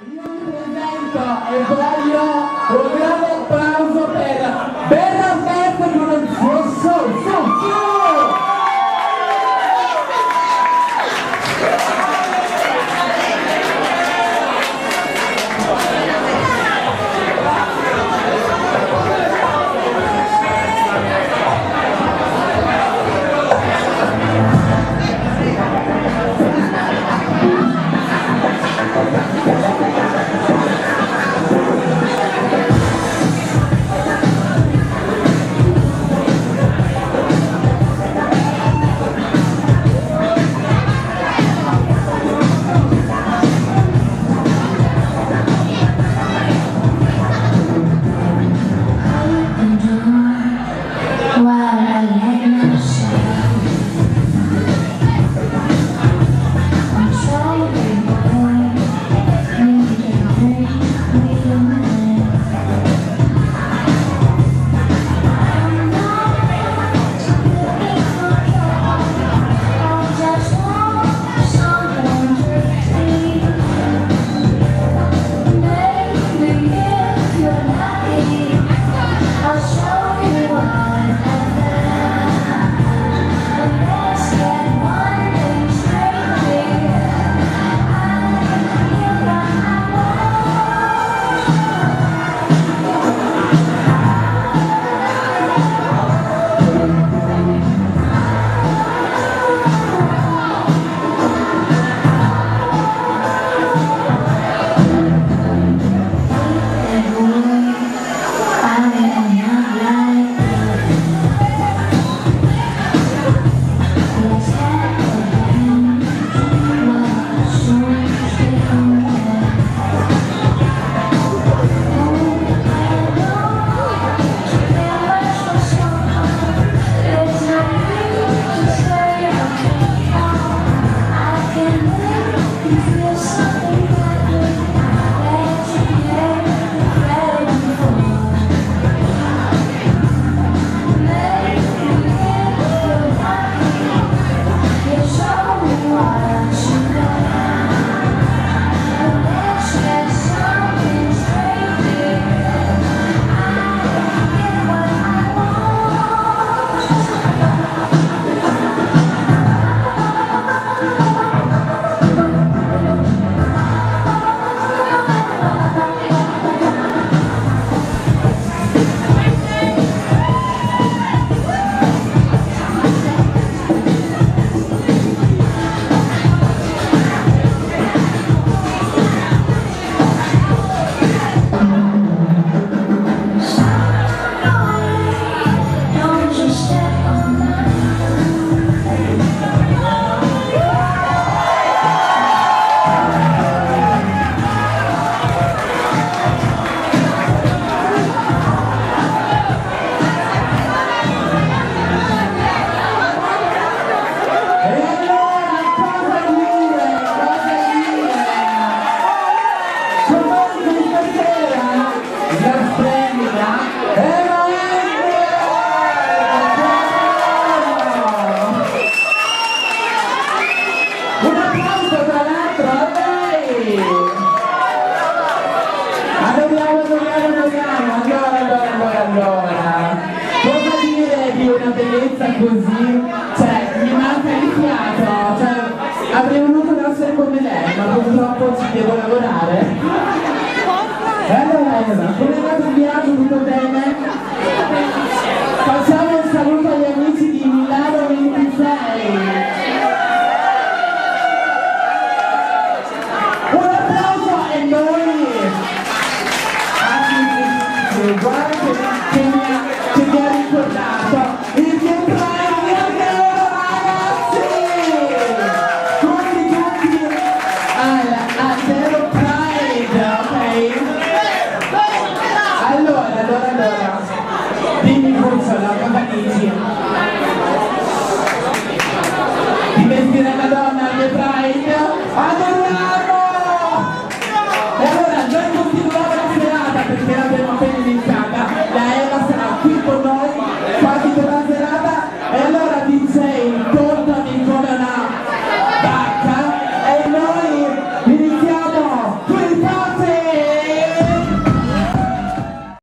Io mi presento e voglio un grande applauso per Bernadette con il suo show. Allora, cosa dire di una bellezza così? Cioè, mi manca il fiato, cioè, avrei voluto essere come lei, ma purtroppo ci devo lavorare. E allora, Eva, come è andato il viaggio? Tutto bene? Facciamo un saluto agli amici di Milano 26. Un applauso e noi guarda che